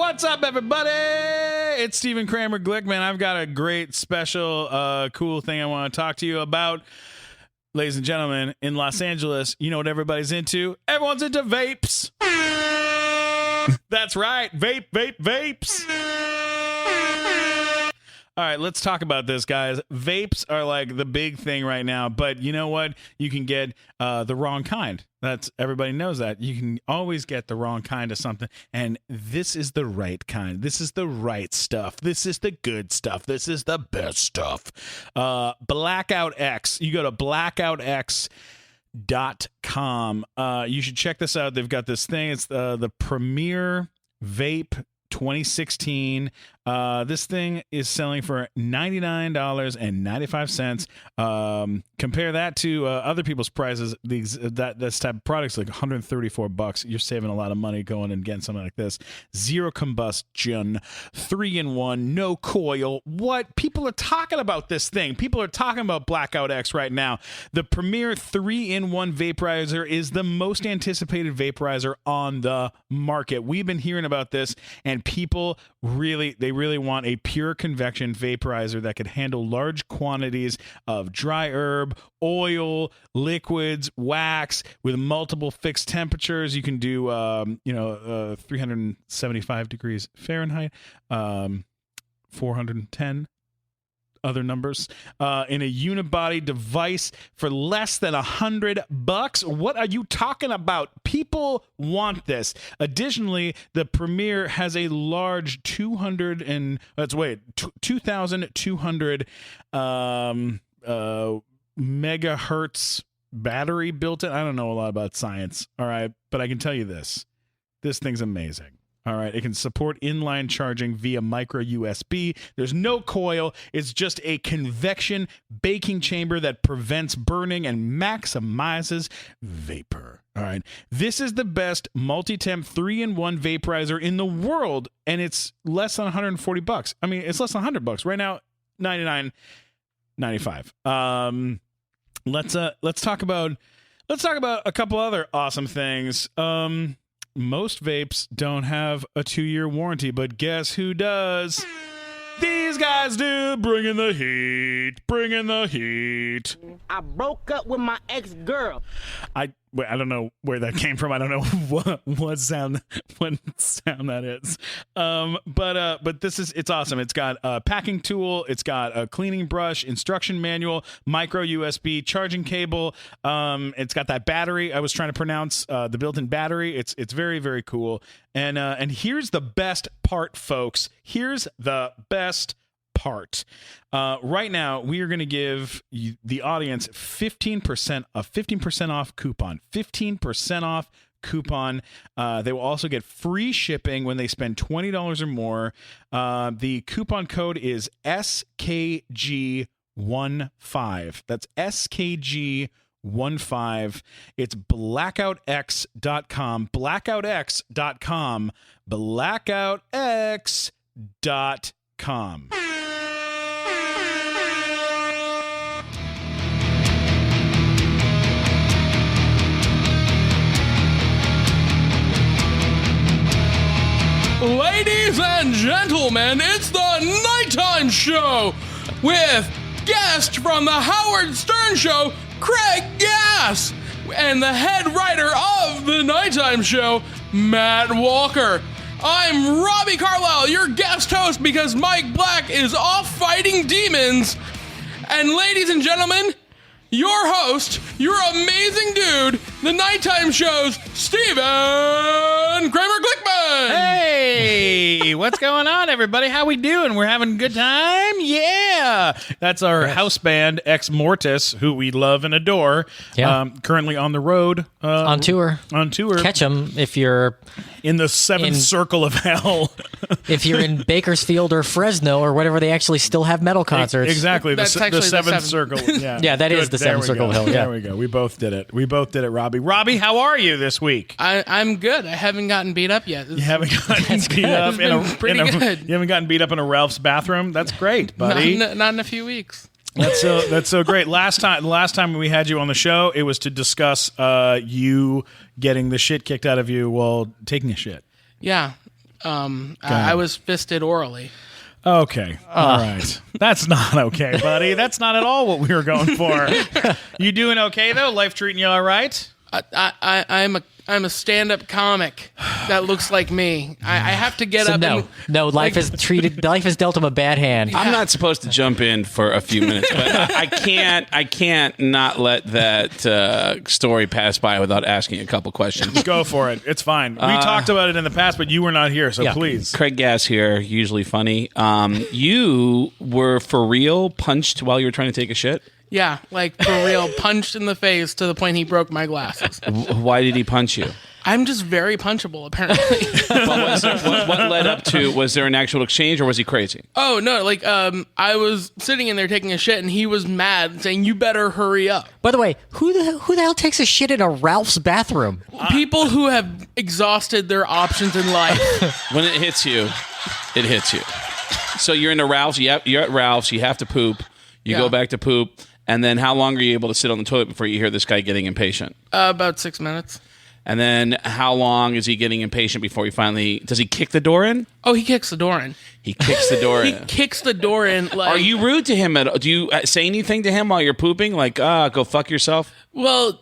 What's up, everybody? It's Stephen Kramer, Glickman. I've got a great, special, cool thing I want to talk to you about. Ladies and gentlemen, in Los Angeles, you know what everybody's into? Everyone's into vapes. That's right. Vapes. All right, let's talk about this, guys. Vapes are like the big thing right now, but you know what? You can get the wrong kind. Everybody knows that. You can always get the wrong kind of something, and this is the right kind. This is the right stuff. This is the good stuff. This is the best stuff. Blackout X. You go to blackoutx.com. You should check this out. They've got this thing. It's the Premier Vape 2016. This thing is selling for $99.95. Compare that to other people's prices. This type of product's like $134. You're saving a lot of money going and getting something like this. Zero combustion, 3-in-1, no coil. What? People are talking about this thing. People are talking about Blackout X right now. The Premier 3-in-1 vaporizer is the most anticipated vaporizer on the market. We've been hearing about this, and people really want a pure convection vaporizer that could handle large quantities of dry herb, oil, liquids, wax with multiple fixed temperatures. You can do 375 degrees Fahrenheit, 410 other numbers, in a unibody device for less than $100. What are you talking about? People want this. Additionally, the Premier has a large 2,200 megahertz battery built in. I don't know a lot about science, all right, but I can tell you this thing's amazing. All right, it can support inline charging via micro USB. There's no coil. It's just a convection baking chamber that prevents burning and maximizes vapor. All right, this is the best multi-temp 3-in-1 vaporizer in the world, and it's less than $140. I mean, it's less than $100 right now. $99.95. Let's talk about a couple other awesome things. Most vapes don't have a 2-year warranty, but guess who does? These guys do. Bring in the heat. I broke up with my ex-girl. I don't know where that came from. I don't know what sound that is. But it's awesome. It's got a packing tool. It's got a cleaning brush, instruction manual, micro USB charging cable. It's got that battery I was trying to pronounce, the built-in battery. It's very, very cool. And here's the best part, folks. Here's the best part. Right now, we are going to give the audience 15% off coupon. 15% off coupon. They will also get free shipping when they spend $20 or more. The coupon code is SKG15. That's SKG15. It's blackoutx.com. Blackoutx.com. Blackoutx.com. Ladies and gentlemen, it's the Nighttime Show with guest from the Howard Stern Show, Craig Gass, and the head writer of the Nighttime Show, Matt Walker. I'm Robbie Carlisle, your guest host, because Mike Black is off fighting demons. And ladies and gentlemen, your host, your amazing dude, the Nighttime Show's Stephen Kramer Glickman. Hey, what's going on, everybody? How we doing? We're having a good time? Yeah. That's our house band, Ex Mortis, who we love and adore. Yeah. Currently on the road. On tour. Catch them if you're in the seventh circle of hell. If you're in Bakersfield or Fresno or whatever, they actually still have metal concerts. Exactly. That's the seventh circle. Yeah, yeah, that is the seventh circle of hell. Yeah. There we go. We both did it. Robbie. Robbie, how are you this week? I'm good. I haven't gotten beat up yet. You haven't gotten beat up in a good. You haven't gotten beat up in a Ralph's bathroom? That's great, buddy. Not in a few weeks. That's so great. Last time we had you on the show, it was to discuss you getting the shit kicked out of you while taking a shit. Yeah. I was fisted orally. Okay. All right. That's not okay, buddy. That's not at all what we were going for. You doing okay, though? Life treating you all right? I'm a stand-up comic that looks like me. I have to get So up. no, life has dealt him a bad hand. I'm not supposed to jump in for a few minutes, but I can't not let that story pass by without asking a couple questions. Go for it. It's fine. We talked about it in the past, but you were not here, so please. Craig Gass here, usually funny. You were for real punched while you were trying to take a shit? Yeah, like for real, punched in the face to the point he broke my glasses. Why did he punch you? I'm just very punchable, apparently. But what led up to, was there an actual exchange or was he crazy? Oh, no, like, I was sitting in there taking a shit, and he was mad, saying, you better hurry up. By the way, who the hell takes a shit in a Ralph's bathroom? People who have exhausted their options in life. When it hits you, it hits you. So you're in a Ralph's, you're at Ralph's, you have to poop, you go back to poop, and then how long are you able to sit on the toilet before you hear this guy getting impatient? About 6 minutes. And then how long is he getting impatient before he finally... Does he kick the door in? Oh, he kicks the door in. He kicks the door He in. kicks the door in. Like, Are you rude to him? Do you say anything to him while you're pooping? Like, go fuck yourself? Well,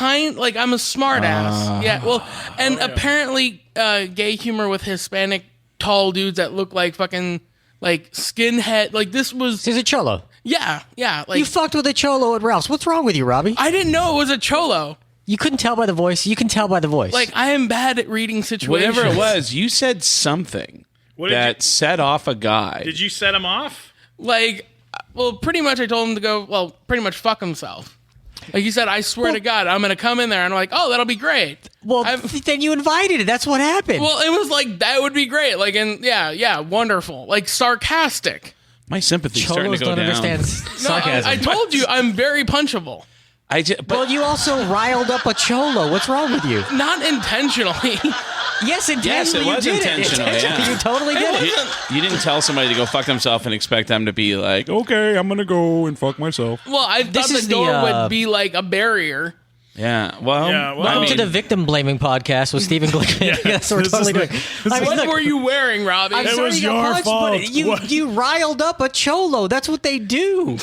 like, I'm a smart ass. Yeah, well, and apparently gay humor with Hispanic tall dudes that look like fucking, like, skinhead. Like, this was... He's a cholo. Yeah. Like, You fucked with a cholo at Ralph's. What's wrong with you, Robbie? I didn't know it was a cholo. You couldn't tell by the voice. You can tell by the voice. Like, I am bad at reading situations. Whatever it was, you said something that set off a guy. Did you set him off? Like, well, pretty much I told him to go, well, pretty much fuck himself. Like, he said, I swear to God, I'm going to come in there. And I'm like, oh, that'll be great. well, then you invited it. That's what happened. Well, it was like, that would be great. Like, and yeah, wonderful. Like, sarcastic. My sympathy's starting to Cholos go don't down. understand No, sarcasm. I told you, I'm very punchable. Well, you also riled up a cholo. What's wrong with you? Not intentionally. Yes, intentionally. Yes, it was you did intentional, It. yeah. You totally did it. You didn't tell somebody to go fuck themselves and expect them to be like, okay, I'm going to go and fuck myself. Well, I thought This is the door the, would be like a barrier. Yeah, well, Welcome to the victim blaming podcast with Stephen Glickman. That's what we're this totally is doing. the- I mean, What look, were you wearing, Robbie? I'm It sorry was you got your punched, fault. but you riled up a cholo. That's what they do.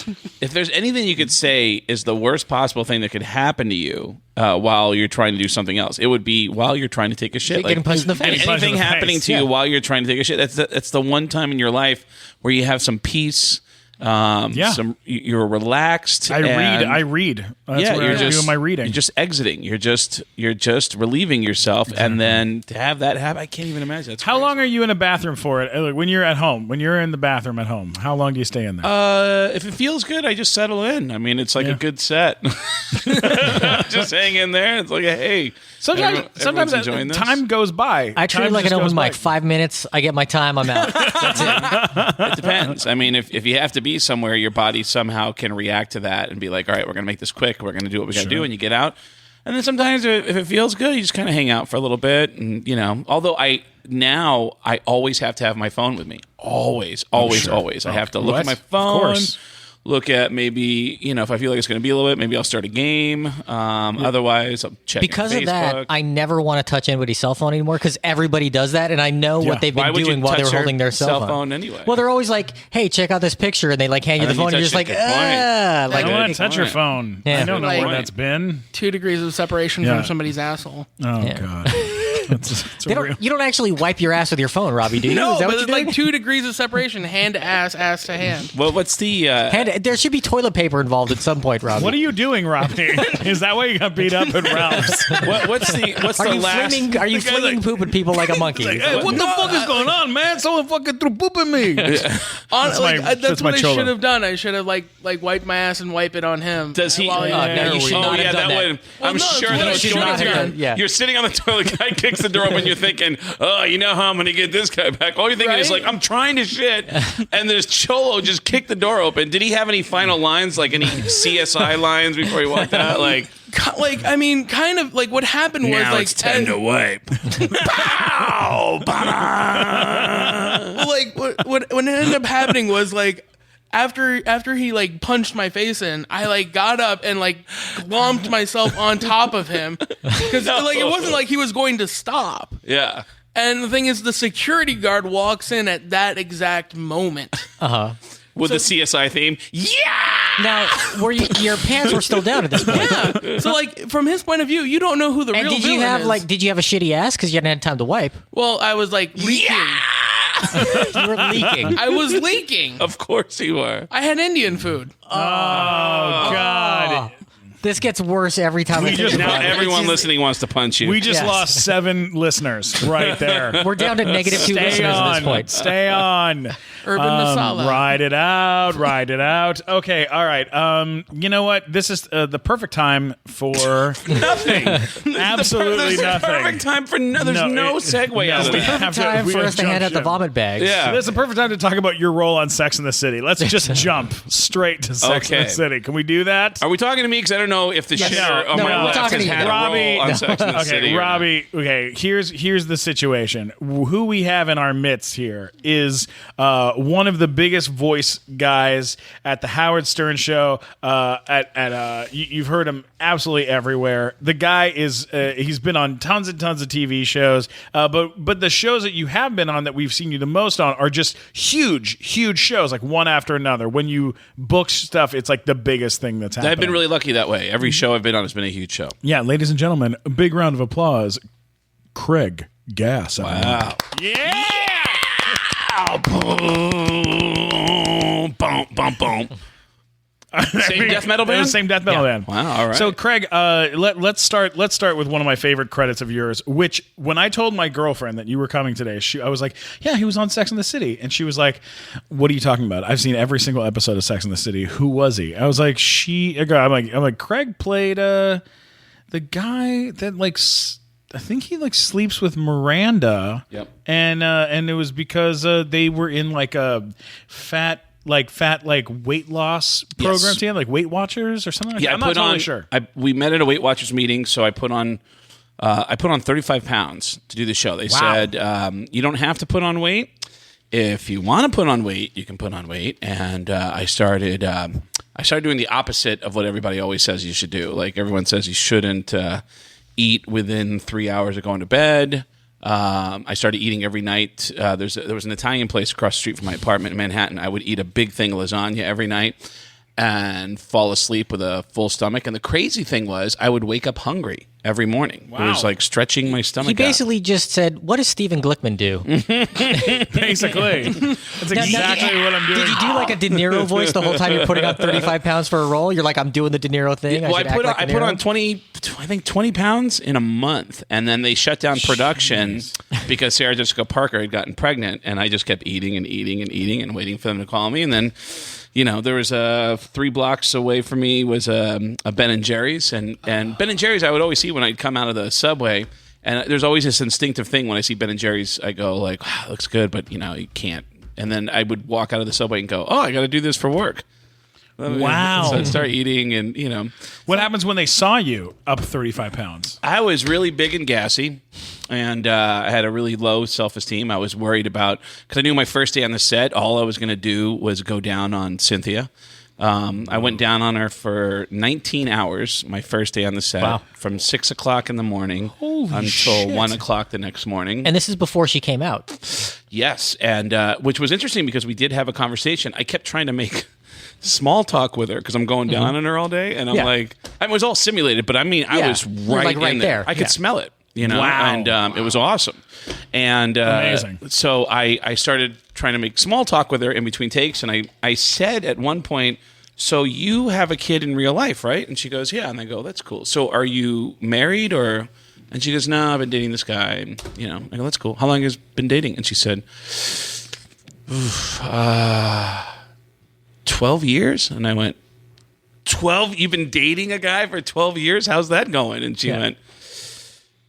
if there's anything you could say is the worst possible thing that could happen to you while you're trying to do something else, it would be while you're trying to take a shit. Getting punched in the face. Getting punched in Anything the happening face, to yeah. you while you're trying to take a shit, that's the one time in your life where you have some peace. You're relaxed. I read. That's what you're I just do in my reading. You're just exiting. You're just relieving yourself, and then to have that happen, I can't even imagine. That's How crazy. long are you in a bathroom for it? Like, when you're at home, when you're in the bathroom at home, how long do you stay in there? If it feels good, I just settle in. I mean, it's like a good set. Just hang in there. It's like, hey, Sometimes everyone's enjoying this. time goes by. I treat Time it like an just open goes by. mic. 5 minutes, I get my time, I'm out. That's it. It depends. I mean, if you have to be somewhere, your body somehow can react to that and be like, all right, we're going to make this quick. We're going to do what we got to do. And you get out. And then sometimes if it feels good, you just kind of hang out for a little bit. And, although I always have to have my phone with me. Always. I have to look at my phone. Of course. Look at maybe, if I feel like it's going to be a little bit, maybe I'll start a game. Otherwise, I'll check Because Facebook. of that, I never want to touch anybody's cell phone anymore because everybody does that, and I know what they've Why been would you doing while they were touch your holding their cell phone. phone anyway? Well, they're always like, "Hey, check out this picture," and they like hand you the And then phone, and you you're just like, touch it. Good point. like I don't want Good to touch your point. phone. Yeah. I don't know Like- where that's been. 2 degrees of separation Yeah. from somebody's asshole. Oh, Yeah. God. It's They real. don't, you don't actually wipe your ass with your phone, Robbie, do you? No, Is that but what it's you're like doing? 2 degrees of separation, hand to ass to hand. Well, what's the... There should be toilet paper involved at some point, Robbie. What are you doing, Robbie? Is that why you got beat up at Ralph's? what's Are the you last... flinging? Are you The guy's flinging like- poop at people like a monkey? Hey, what the fuck is going on, man? Someone fucking threw poop at me. That's that's my what I cholo. should have done. I should have like wiped my ass and wipe it on him. Does he? While he- no, you should Oh, not yeah, have done that that. would... Well, I'm no, sure it's that what was I should have done. Yeah. You're sitting on the toilet, guy kicks the door open, you're thinking, oh, you know how I'm going to get this guy back. All you're thinking is Right? like, I'm trying to shit, and there's Cholo just kicked the door open. Did he have any final lines, like any CSI lines before he walked out? Like, I mean, kind of like what happened was now like it's time to wipe. Pow! well, like what ended up happening was like after he like punched my face in, I like got up and like glomped myself on top of him because like it wasn't like he was going to stop. Yeah. And the thing is, the security guard walks in at that exact moment. With the CSI theme. Yeah! Now, your pants were still down at this point? Yeah. So, like, from his point of view, you don't know who the And real did you villain have is. did you have a shitty ass because you hadn't had time to wipe? Well, I was like leaking. You were leaking. I was leaking. Of course you were. I had Indian food. Oh, God. This gets worse every time. I think Now about it. everyone listening wants to punch you. We just Yes. lost 7 listeners right there. We're down to negative 2 listeners at this point. Stay on. Urban Masala. Ride it out. Ride it out. Okay. All right. You know what? This is the perfect time for nothing. absolutely There's nothing. Perfect time for there's no segue out of we that. have to- Time we for have us to jump hand out the ship. vomit bags. Yeah. This is the perfect time to talk about your role on Sex and the City. Let's just jump straight to Sex and Okay. the City. Can we do that? Are we talking to me? Because I don't know if the Yes. shitter No, on no, my we're left talking has to you. had a Robbie. role on Sex and the Okay, City. or not. Robbie. Okay, here's the situation. Who we have in our midst here is one of the biggest voice guys at the Howard Stern show. You've heard him absolutely everywhere. The guy is he's been on tons and tons of TV shows. But the shows that you have been on that we've seen you the most on are just huge shows, like one after another. When you book stuff, it's like the biggest thing that's happened. I've been really lucky that way. Every show I've been on has been a huge show. Yeah, ladies and gentlemen, a big round of applause. Craig Gass. Wow. Yeah! Boom, boom, boom, boom. Same death metal band? Same death metal band. Wow, all right. So, Craig, let's start with one of my favorite credits of yours, which when I told my girlfriend that you were coming today, I was like, yeah, he was on Sex and the City. And she was like, what are you talking about? I've seen every single episode of Sex and the City. Who was he? I was like, I'm like, Craig played the guy that I think he sleeps with Miranda. Yep. And it was because they were in a fat weight loss program Yes. together, like Weight Watchers or something like that. I'm not totally sure. We met at a Weight Watchers meeting, so I put on 35 pounds to do the show. They said you don't have to put on weight. If you want to put on weight, you can put on weight. And I started doing the opposite of what everybody always says you should do. Like everyone says you shouldn't eat within 3 hours of going to bed. I started eating every night. There was an Italian place across the street from my apartment in Manhattan. I would eat a big thing of lasagna every night and fall asleep with a full stomach. And the crazy thing was I would wake up hungry every morning. It was like stretching my stomach He basically just said, what does Stephen Glickman do? Basically, that's exactly what I'm doing. Did you do like a De Niro voice the whole time you're putting on 35 pounds for a role? You're like, I'm doing the De Niro thing. Well, I should act like De put Niro? on 20 pounds in a month, and then they shut down production because Sarah Jessica Parker had gotten pregnant, and I just kept eating and eating and eating and waiting for them to call me, and then. There was 3 blocks away from me was a Ben and Jerry's, and Ben and Jerry's I would always see when I'd come out of the subway, and there's always this instinctive thing when I see Ben and Jerry's, I go like, wow, it looks good, but you can't. And then I would walk out of the subway and go, oh, I got to do this for work. Wow. So I'd start eating, and What happens when they saw you up 35 pounds? I was really big and gassy, and I had a really low self-esteem. I was worried about, because I knew my first day on the set, all I was going to do was go down on Cynthia. I went down on her for 19 hours, my first day on the set, from 6 o'clock in the morning until 1 o'clock the next morning. And this is before she came out. Yes, and which was interesting because we did have a conversation. I kept trying to make small talk with her because I'm going down on her all day, and I'm like, it was all simulated, but I mean, I was right in there. I could smell it, Wow. and it was awesome. And Amazing. So I started trying to make small talk with her in between takes, and I said at one point, so you have a kid in real life, right? And she goes, yeah. And I go, that's cool. So are you married or? And she goes, no, I've been dating this guy. And, I go, that's cool. How long has been dating? And she said, 12 years? And I went, 12? You've been dating a guy for 12 years? How's that going? And she went,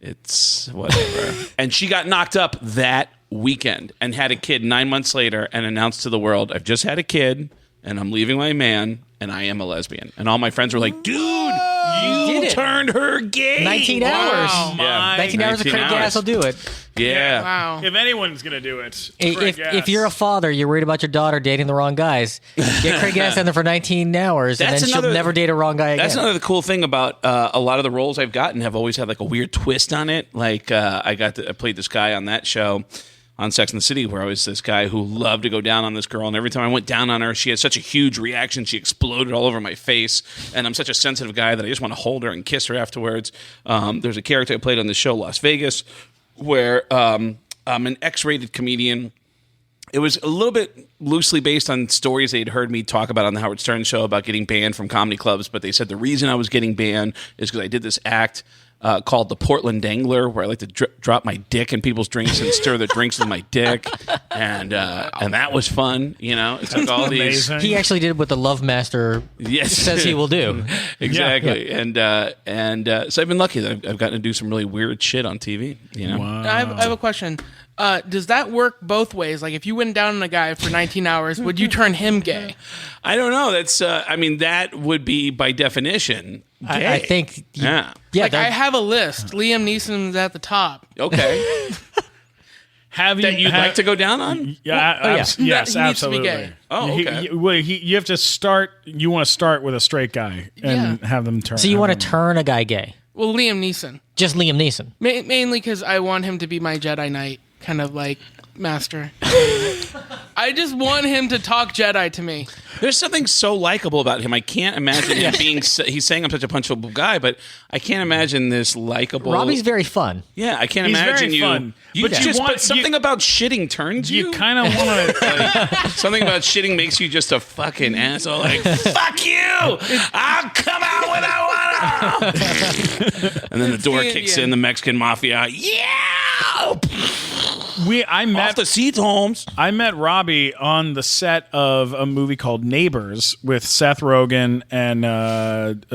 it's whatever. And she got knocked up that weekend and had a kid 9 months later and announced to the world, I've just had a kid and I'm leaving my man and I am a lesbian. And all my friends were like, dude, you did it. turned her gay. 19 hours. Yeah. 19 hours of Craig Gass will do it. Yeah. Wow. If anyone's gonna do it, Craig Gass. If you're a father, you're worried about your daughter dating the wrong guys, get Craig Gass in there for 19 hours, and then she'll never date a wrong guy again. That's another cool thing about a lot of the roles I've gotten have always had like a weird twist on it. Like I played this guy on that show on Sex and the City where I was this guy who loved to go down on this girl, and every time I went down on her, she had such a huge reaction. She exploded all over my face, and I'm such a sensitive guy that I just want to hold her and kiss her afterwards. There's a character I played on the show Las Vegas where I'm an X-rated comedian. It was a little bit loosely based on stories they'd heard me talk about on the Howard Stern show about getting banned from comedy clubs, but they said the reason I was getting banned is because I did this act called the Portland Dangler, where I like to drop my dick in people's drinks and stir the drinks with my dick, and that was fun. You know, it took all these. He actually did what the Love Master says he will do. Exactly, Yeah. And so I've been lucky that I've gotten to do some really weird shit on TV. You know, Wow. I have a question. Does that work both ways? Like, if you went down on a guy for 19 hours, would you turn him gay? I don't know. That's I mean, that would be by definition gay. I think. Yeah. Like, I have a list. Liam Neeson's at the top. Okay. Have you? That you'd like to go down on? Yeah. yeah. Yes, He needs to be absolutely. gay. Oh, okay. You have to start. You want to start with a straight guy and have them turn. So you want to have them- turn a guy gay? Well, Liam Neeson. Just Liam Neeson. Mainly because I want him to be my Jedi Knight, kind of like master. I just want him to talk Jedi to me. There's something so likable about him. I can't imagine him being. He's saying I'm such a punchable guy, but I can't imagine this likable. Robbie's very fun. Yeah, I can't He's imagine very you. fun. But you just, want- but something about shitting turns you. You kind of want to. Something about shitting makes you just a fucking asshole. Like, fuck you! I'll come out when I want to. And then the door kicks in. The Mexican mafia. Yeah! I Off met the seats, Holmes. I met Robbie on the set of a movie called Neighbors with Seth Rogen and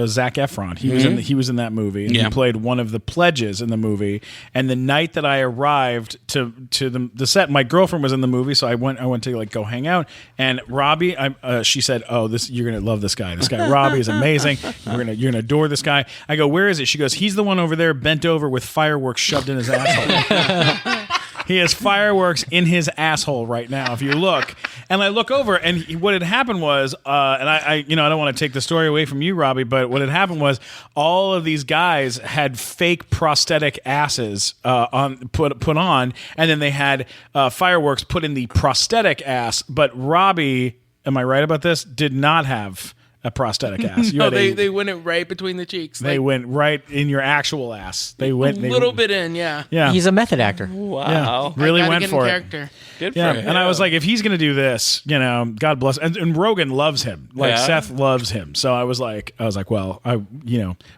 Zac Efron. He was in that movie. And Yeah. He played one of the pledges in the movie. And the night that I arrived to the set, my girlfriend was in the movie, so I went to like go hang out. And Robbie, she said, "Oh, you're gonna love this guy. This guy Robbie is amazing. You're gonna adore this guy." I go, "Where is it?" She goes, "He's the one over there, bent over with fireworks shoved in his asshole." He has fireworks in his asshole right now. If you look, and I look over, and what had happened was, and I don't want to take the story away from you, Robbie, but what had happened was all of these guys had fake prosthetic asses put on, and then they had fireworks put in the prosthetic ass. But Robbie, am I right about this? Did not have a prosthetic ass. No, they went it right between the cheeks. They went right in your actual ass. They went a little bit in, yeah. Yeah, He's a method actor. Wow. really Gotta went get in for it. character. Good for Yeah, him. and I was like, if he's going to do this, God bless. And Rogan loves him. Like Yeah. Seth loves him. So I was like, well,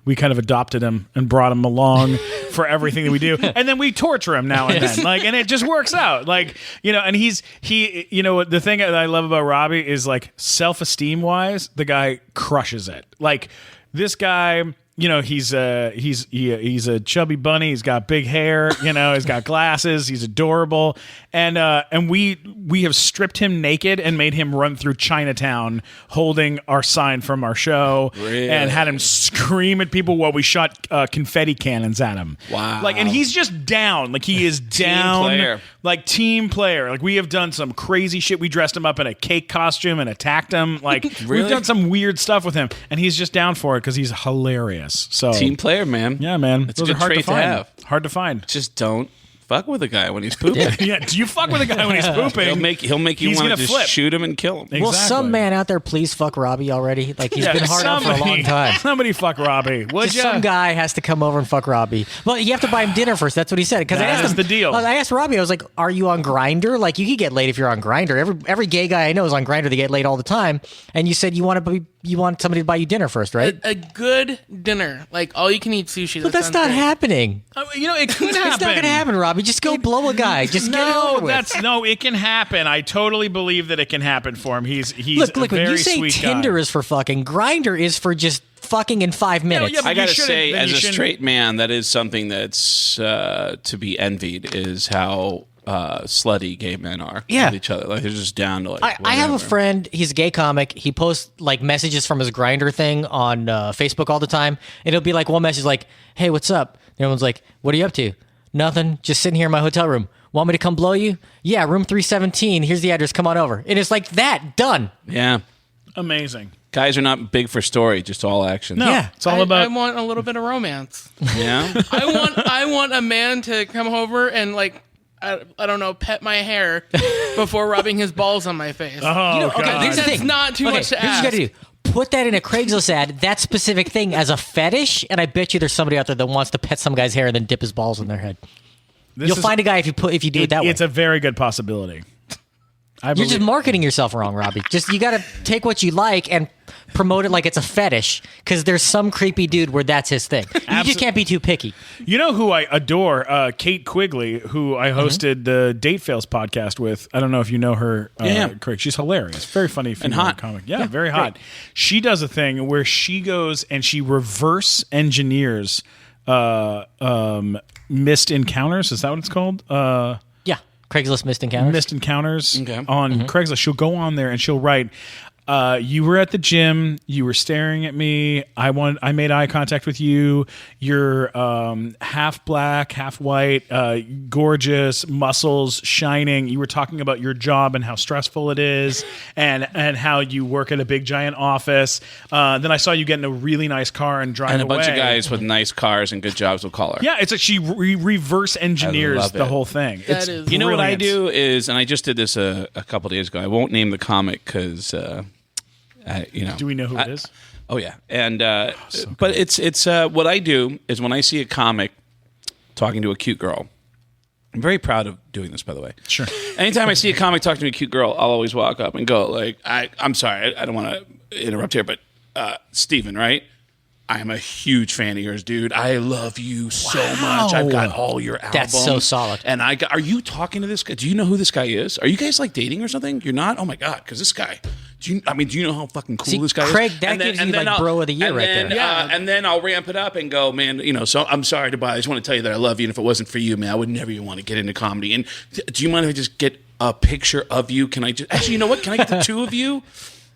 we kind of adopted him and brought him along for everything that we do, and then we torture him now and then, like, and it just works out, like, and the thing that I love about Robbie is like self-esteem wise, the guy crushes it. Like this guy. He's a chubby bunny. He's got big hair. He's got glasses. He's adorable, and we have stripped him naked and made him run through Chinatown holding our sign from our show, Really? and had him scream at people while we shot confetti cannons at him. Wow. Like, and he's just down. Like he is down. player. Like team player. Like we have done some crazy shit. We dressed him up in a cake costume and attacked him. Like we've done some weird stuff with him, and he's just down for it because he's hilarious. So Team player, man. yeah, man. That's a Those are good hard trait to find. have. Hard to find. Just don't fuck with a guy when he's pooping. Yeah, do you fuck with a guy when he's pooping? He'll make you He's want to gonna just flip. shoot him and kill him. Will Exactly. some man out there please fuck Robbie already? Like, he's been hard out for a long time. Somebody fuck Robbie. Would Just ya? some guy has to come over and fuck Robbie. Well, you have to buy him dinner first. That's what he said. Because I That asked is him, the deal. I asked Robbie. I was like, "Are you on Grindr? Like, you could get laid if you're on Grindr. Every gay guy I know is on Grindr. They get laid all the time." And you said you want somebody to buy you dinner first, right? A good dinner, like all you can eat sushi. But that's not happening. It could happen. It's not going to happen, Robbie. Just go blow a guy. Just get it over with. It can happen. I totally believe that it can happen for him. He's Look, a when very you say sweet Tinder guy. is for fucking, Grindr is for just fucking in 5 minutes. yeah, but I gotta shouldn't- say, then as you a shouldn't- straight man, that is something that's to be envied. Is how slutty gay men are Yeah. with each other. Like they're just down to like. I have a whatever. friend. He's a gay comic. He posts like messages from his Grindr thing on Facebook all the time, and it'll be like one message like, "Hey, what's up?" And everyone's like, "What are you up to?" Nothing. Just sitting here in my hotel room. Want me to come blow you? Yeah, room 317. Here's the address. Come on over. And it's like that. Done. Yeah. Amazing. Guys are not big for story, just all action. No, Yeah. it's all about. I want a little bit of romance. Yeah. I want a man to come over and like I don't know, pet my hair before rubbing his balls on my face. Oh, You know, okay, God. here's the That's thing. not too much to here's ask. what you gotta do. Put that in a Craigslist ad, that specific thing, as a fetish, and I bet you there's somebody out there that wants to pet some guy's hair and then dip his balls in their head. This You'll is- find a guy if you do it that way. It's a very good possibility. I You're believe. just marketing yourself wrong, Robbie. Just you got to take what you like and promote it like it's a fetish, because there's some creepy dude where that's his thing. You just can't be too picky. You know who I adore? Kate Quigley, who I hosted the Date Fails podcast with. I don't know if you know her, Yeah. Craig. She's hilarious. Very funny female hot. comic. Yeah, very hot. She does a thing where she goes and she reverse engineers missed encounters. Is that what it's called? Yeah, Craigslist missed encounters. Missed encounters Okay. on Craigslist. She'll go on there and she'll write, you were at the gym, you were staring at me, I made eye contact with you, you're half black, half white, gorgeous, muscles shining, you were talking about your job and how stressful it is, and how you work at a big giant office. Then I saw you get in a really nice car and drive And a away. bunch of guys with nice cars and good jobs will call her. Yeah, it's like she reverse engineers love the it. whole thing. That It's is- You know what I brilliant. do is, and I just did this a couple days ago. I won't name the comic because, Do we know who it is? Oh yeah, and but it's what I do is when I see a comic talking to a cute girl. I'm very proud of doing this, by the way. Sure. Anytime I see a comic talking to a cute girl, I'll always walk up and go like, I'm sorry, I don't want to interrupt here, but Steven, right? I'm a huge fan of yours, dude. I love you so much. I've got all your albums. That's so solid. And are you talking to this guy? Do you know who this guy is? Are you guys like dating or something? You're not? Oh my God. Because this guy, do you know how fucking cool See, this guy Craig, is? that gives you, like, bro of the year and right then, there. Yeah. And then I'll ramp it up and go, man, so I'm sorry to buy. I just want to tell you that I love you. And if it wasn't for you, man, I would never even want to get into comedy. And do you mind if I just get a picture of you? Can I just, actually, you know what? Can I get the two of you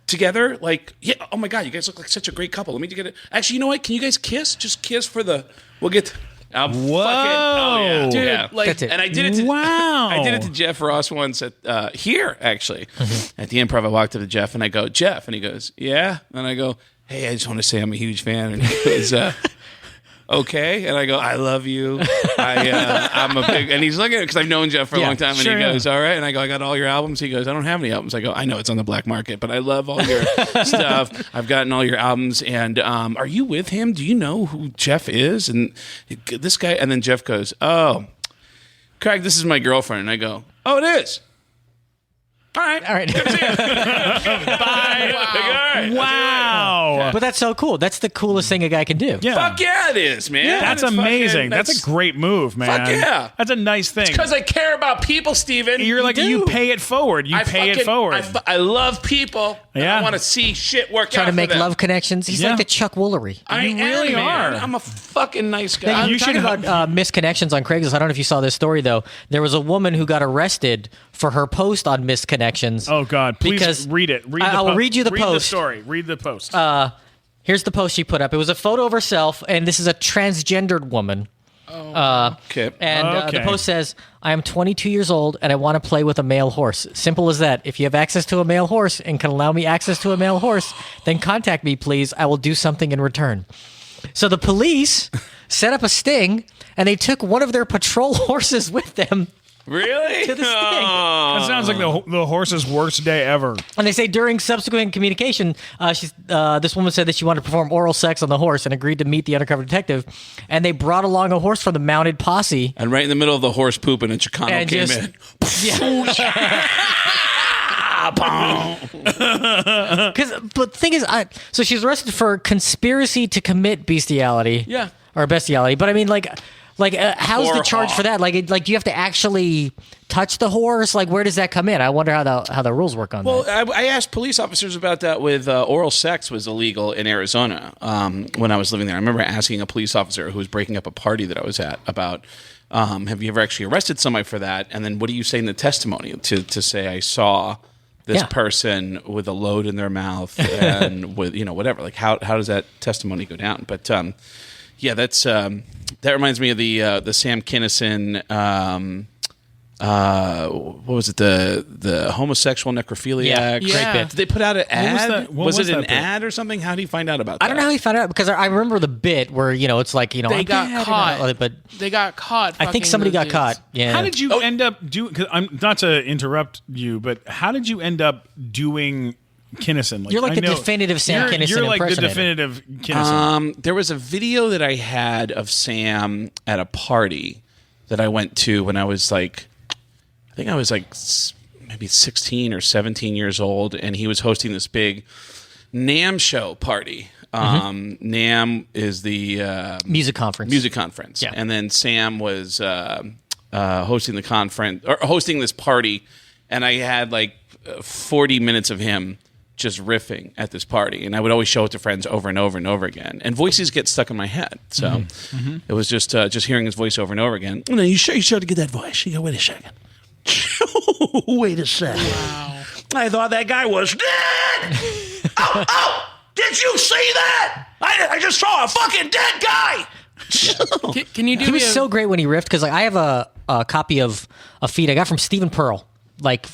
together? Like, yeah, oh my God, you guys look like such a great couple. Let me get it. Actually, you know what? Can you guys kiss? Just kiss for the, we'll get, Whoa. oh yeah, Dude, yeah. like- That's it. And I did it to, Wow. I did it to Jeff Ross once at here, actually. At the Improv, I walked up to Jeff and I go, Jeff, and he goes, yeah. And I go, hey, I just want to say I'm a huge fan. And he goes, okay. And I go, I love you. I'm a big, and he's looking at it because I've known Jeff for a Yeah, long time. And sure, he yeah. goes, all right. And I go, I got all your albums. He goes, I don't have any albums. I go, I know it's on the black market, but I love all your stuff. I've gotten all your albums. And are you with him? Do you know who Jeff is? And this guy, and then Jeff goes, oh, Craig, this is my girlfriend. And I go, oh, it is. All right. All right. Bye. All right. Wow. But that's so cool. That's the coolest thing a guy can do. Yeah. Fuck yeah, it is, man. That's It's amazing. fucking- That's a great move, man. Fuck yeah. That's a nice thing. Because I care about people, Steven. You're like, you pay it forward. You pay it forward. I love people. And Yeah. I want to see shit work Trying out to make for them. love connections. He's Yeah. like the Chuck Woolery. I You really am, man. are. I'm a fucking nice Now, guy. you should talking about misconnections on Craigslist. I don't know if you saw this story though. There was a woman who got arrested for her post on misconnections. Oh God! Please Because read it. I will read you the Read post. the story. Read the post. Here's the post she put up. It was a photo of herself, and this is a transgendered woman. okay. And the Okay. post says, I am 22 years old and I want to play with a male horse. Simple as that. If you have access to a male horse and can allow me access to a male horse, then contact me, please. I will do something in return. So the police set up a sting and they took one of their patrol horses with them. Really? To this thing. that sounds like the horse's worst day ever. And they say during subsequent communication, this woman said that she wanted to perform oral sex on the horse and agreed to meet the undercover detective. And they brought along a horse from the mounted posse. And right in the middle of the horse pooping, and Chicano And came just- in. But the thing is, so she's arrested for conspiracy to commit bestiality. Yeah. Or bestiality. But I mean, how's the Or charge for that? Like, do you have to actually touch the horse? Like, where does that come in? I wonder how the rules work on Well, that. I asked police officers about that with oral sex was illegal in Arizona when I was living there. I remember asking a police officer who was breaking up a party that I was at about, have you ever actually arrested somebody for that? And then what do you say in the testimony to say I saw this Yeah. person with a load in their mouth and with, whatever. Like, how does that testimony go down? But Yeah, that's that reminds me of the Sam Kinison. What was it? The homosexual necrophiliac. Yeah. Yeah. Great bit. Did they put out an ad? Was it an that bit? ad or something? How did he find out about that? I don't know how he found out because I remember the bit where it's like They I'm got dead, caught. but They got caught. I think fucking somebody those got dudes. caught. Yeah. How did you end up doing? Cause I'm not to interrupt you, but how did you end up doing Kinison? You're like I the know- definitive Sam Kinison You're like the impersonator. definitive Kinison. There was a video that I had of Sam at a party that I went to when I was like, I think I was like maybe 16 or 17 years old, and he was hosting this big NAMM show party. NAMM is the music conference. Yeah. And then Sam was hosting the conference or hosting this party, and I had like 40 minutes of him just riffing at this party, and I would always show it to friends over and over and over again. And voices get stuck in my head, so it was just hearing his voice over and over again. No, you sure to get that voice? You go, wait a second. Wait a second. Wow. I thought that guy was dead. Oh! Did you see that? I just saw a fucking dead guy. Can you do He me was a- so great when he riffed because I have a copy of a feed I got from Stephen Pearl like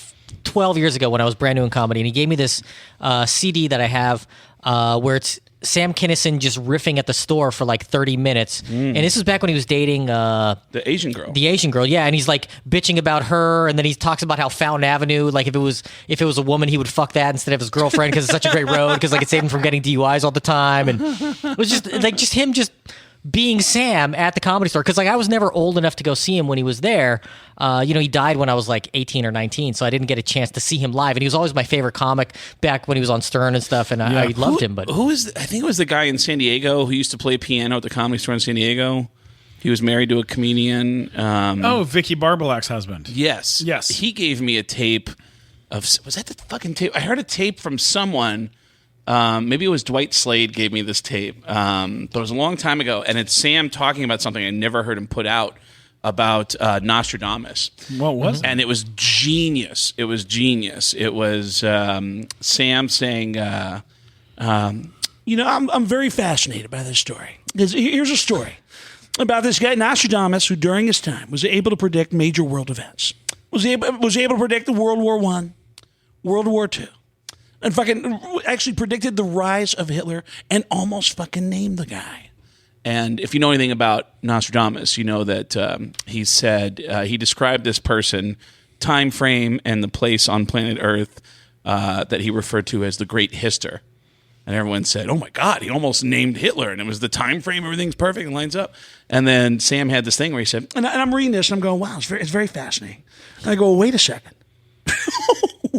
12 years ago when I was brand new in comedy, and he gave me this CD that I have where it's Sam Kinison just riffing at the store for like 30 minutes. And this is back when he was dating The Asian girl. the Asian girl, yeah, and he's like bitching about her, and then he talks about how Fountain Avenue, like if it was a woman, he would fuck that instead of his girlfriend because it's such a great road because like it saved him from getting DUIs all the time, and it was just like just him just being Sam at the Comedy Store because like I was never old enough to go see him when he was there. He died when I was like 18 or 19, so I didn't get a chance to see him live, and he was always my favorite comic back when he was on Stern and stuff, and I loved him. But who is? I think it was the guy in San Diego who used to play piano at the Comedy Store in San Diego. He was married to a comedian. Vicky Barbalak's husband. Yes. He gave me a tape of. Was that the fucking tape? I heard a tape from someone. Maybe it was Dwight Slade gave me this tape, but it was a long time ago, and it's Sam talking about something I never heard him put out about Nostradamus. What was it? And it was genius. It was Sam saying, I'm very fascinated by this story. Here's a story about this guy Nostradamus, who during his time was able to predict major world events. Was able to predict the World War I, World War II. And fucking actually predicted the rise of Hitler and almost fucking named the guy. And if you know anything about Nostradamus, you know that he said, he described this person, time frame, and the place on planet Earth that he referred to as the Great Hister. And everyone said, oh my God, he almost named Hitler. And it was the time frame, everything's perfect and lines up. And then Sam had this thing where he said, and I'm reading this and I'm going, wow, it's very fascinating. And I go, wait a second.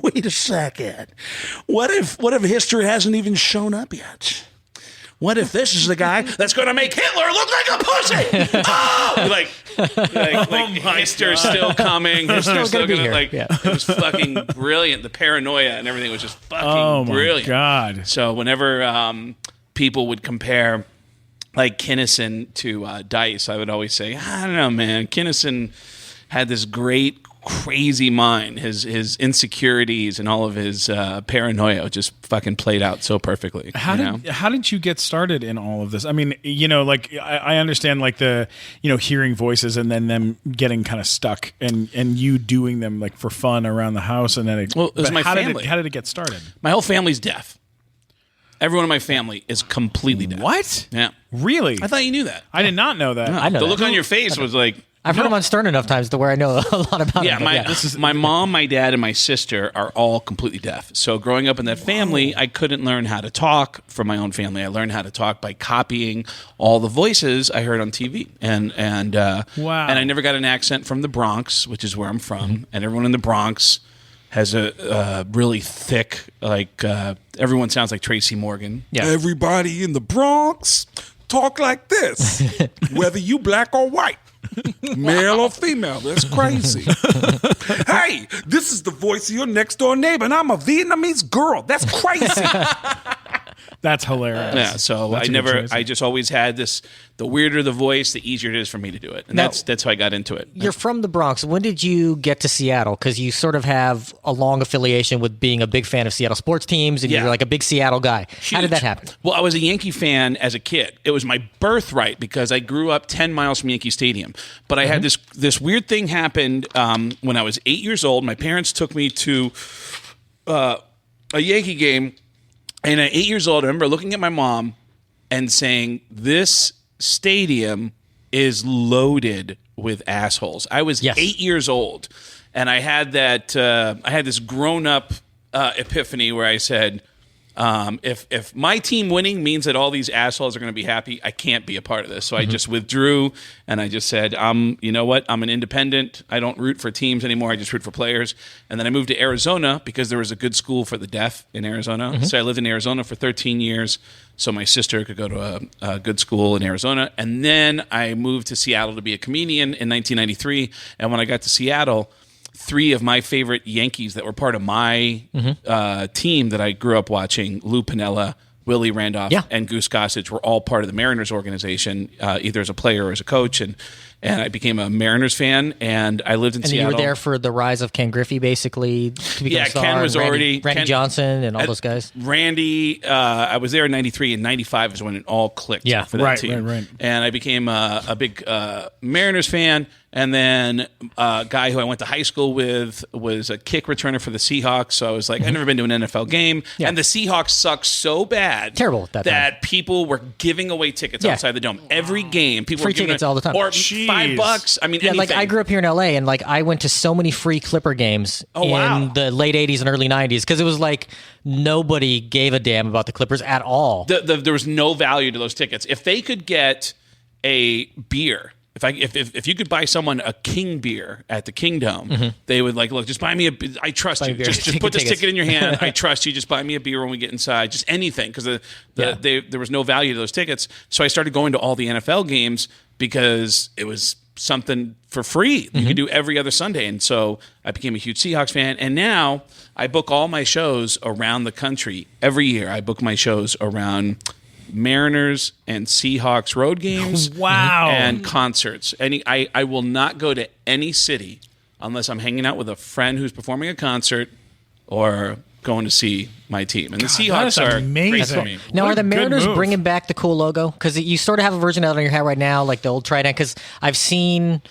Wait a second. What if history hasn't even shown up yet? What if this is the guy that's going to make Hitler look like a pussy? Oh! Like History's still coming. History's still be going to, here. it was fucking brilliant. The paranoia and everything was just fucking brilliant. Oh, my God. So whenever people would compare like Kinison to Dice, I would always say, I don't know, man. Kinison had this great, crazy mind. His insecurities and all of his paranoia just fucking played out so perfectly. How did you get started in all of this? I mean, I understand like the hearing voices and then them getting kind of stuck and you doing them like for fun around the house, and then it was my family. How did it get started? My whole family's deaf. Everyone in my family is completely deaf. What? Yeah. Really? I thought you knew that. I did not know that. I know The that. look on your face was like, I've heard him on Stern enough times to where I know a lot about yeah, him. but my mom, my dad, and my sister are all completely deaf. So growing up in that family, I couldn't learn how to talk from my own family. I learned how to talk by copying all the voices I heard on TV. And Wow. And I never got an accent from the Bronx, which is where I'm from. And everyone in the Bronx has a really thick, everyone sounds like Tracy Morgan. Yeah. Everybody in the Bronx talk like this, whether you black or white, male or female. That's crazy. Hey, this is the voice of your next door neighbor, and I'm a Vietnamese girl. That's crazy. That's hilarious. Yeah, so That's a good choice. I just always had this, the weirder the voice, the easier it is for me to do it. And Now- that's how I got into it. You're from the Bronx. When did you get to Seattle? Because you sort of have a long affiliation with being a big fan of Seattle sports teams, and Yeah. you're like a big Seattle guy. How did that happen? Well, I was a Yankee fan as a kid. It was my birthright because I grew up 10 miles from Yankee Stadium. But I had this weird thing happened when I was 8 years old. My parents took me to a Yankee game. And at 8 years old, I remember looking at my mom and saying, "This stadium is loaded with assholes." I was Yes. 8 years old, and I had that. I had this grown-up epiphany where I said, "If my team winning means that all these assholes are going to be happy, I can't be a part of this." So I just withdrew, and I just said, "You know what? I'm an independent. I don't root for teams anymore. I just root for players." And then I moved to Arizona because there was a good school for the deaf in Arizona. So I lived in Arizona for 13 years, so my sister could go to a good school in Arizona. And then I moved to Seattle to be a comedian in 1993. And when I got to Seattle, three of my favorite Yankees that were part of my team that I grew up watching, Lou Piniella, Willie Randolph, Yeah. and Goose Gossage, were all part of the Mariners organization, either as a player or as a coach. And I became a Mariners fan, and I lived in And Seattle. you were there for the rise of Ken Griffey, basically, to become Yeah, a star. Ken was and already- Randy Ken- Johnson and all those guys. Randy, I was there in 93, and 95 is when it all clicked Yeah. for that Right, team. right. And I became a big Mariners fan. And then a guy who I went to high school with was a kick returner for the Seahawks. So I was like, I've never been to an NFL game. Yeah. And the Seahawks suck so bad. Terrible at that time. That people were giving away tickets Yeah. outside the dome. Every game, people Free were giving tickets all the time. Or Jeez. $5. I mean, Yeah, anything. like I grew up here in LA, and like I went to so many free Clipper games in wow. the late 80s and early 90s because it was like nobody gave a damn about the Clippers at all. There was no value to those tickets. If they could get a beer, if you could buy someone a King beer at the King Dome, they would like, look, just buy me I trust you. me a beer. Just put this Tickets. ticket in your hand. I trust you. Just buy me a beer when we get inside. Just anything, because there was no value to those tickets. So I started going to all the NFL games because it was something for free you could do every other Sunday. And so I became a huge Seahawks fan. And now I book all my shows around the country. Every year I book my shows around Mariners and Seahawks road games. Wow. And concerts. I will not go to any city unless I'm hanging out with a friend who's performing a concert or going to see my team. And the Seahawks that is are amazing. great for me. Now, What are a the good Mariners move. bringing back the cool logo? Because you sort of have a version of it on your hat right now, like the old trident. Because I've seen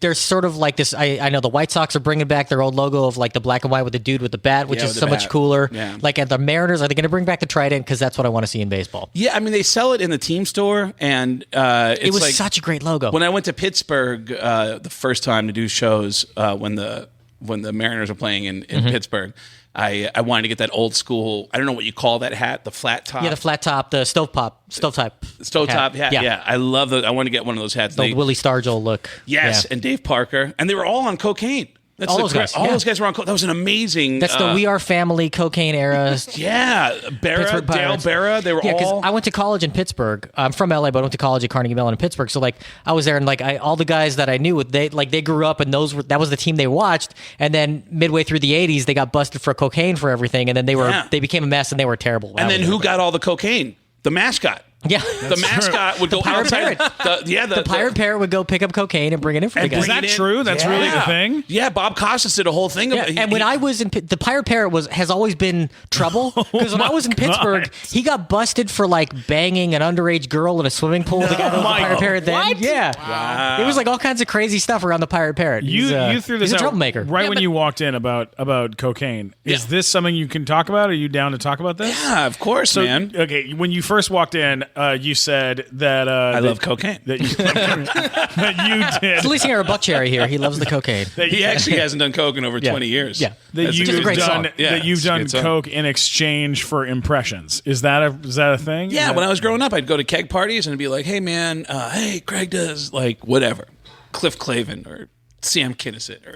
there's sort of like this. I know the White Sox are bringing back their old logo of like the black and white with the dude with the bat, which Yeah, is with the so much bat. cooler. Yeah. Like at the Mariners, are they going to bring back the trident? Because that's what I want to see in baseball. Yeah, I mean, they sell it in the team store, and It was like, such a great logo. when I went to Pittsburgh the first time to do shows when the Mariners were playing in Pittsburgh, I wanted to get that old school. I don't know what you call that hat, the flat top. Yeah, the flat top, the stovetop hat. Yeah, I love those. I want to get one of those hats. The Willie Stargell look. Yes, Yeah. and Dave Parker, and they were all on cocaine. That's All the those cra- guys, All yeah. those guys were on cocaine. That was an amazing. That's the We Are Family cocaine era. Yeah, Barra, Pittsburgh Dale Pirates. Barra. They were Yeah, because all. I went to college in Pittsburgh. I'm from LA, but I went to college at Carnegie Mellon in Pittsburgh. So like I was there, and like all the guys that I knew, they grew up, and that was the team they watched. And then midway through the '80s, they got busted for cocaine for everything, and then they became a mess, and they were terrible. and then who got all the cocaine? The mascot. Yeah, The mascot would go pirate outside. parrot. The pirate parrot would go pick up cocaine and bring it in for the And guys. Is bring that it in. true? That's really the Yeah. thing? Yeah, Bob Costas did a whole thing. Yeah, and when I was in the pirate parrot has always been trouble because when I was in Pittsburgh, he got busted for like banging an underage girl in a swimming pool. The guy that was the pirate parrot then, What? yeah, it was like all kinds of crazy stuff around the pirate parrot. You threw this he's a out troublemaker. right when you walked in about cocaine. Is this something you can talk about? Are you down to talk about this? yeah, of course, So, man. okay, when you first walked in, you said that I love cocaine. that you, that you did. At least here a Buckcherry here. He loves the cocaine. That He you, actually hasn't done coke in over 20 years. Yeah. that That's you've just a great done song. Yeah, that you've it's a done good song. coke in exchange for impressions. Is that a thing? Yeah, Is that- when I was growing up, I'd go to keg parties and be like, "Hey, man, hey, Craig does like whatever, Cliff Clavin or Sam Kinison, or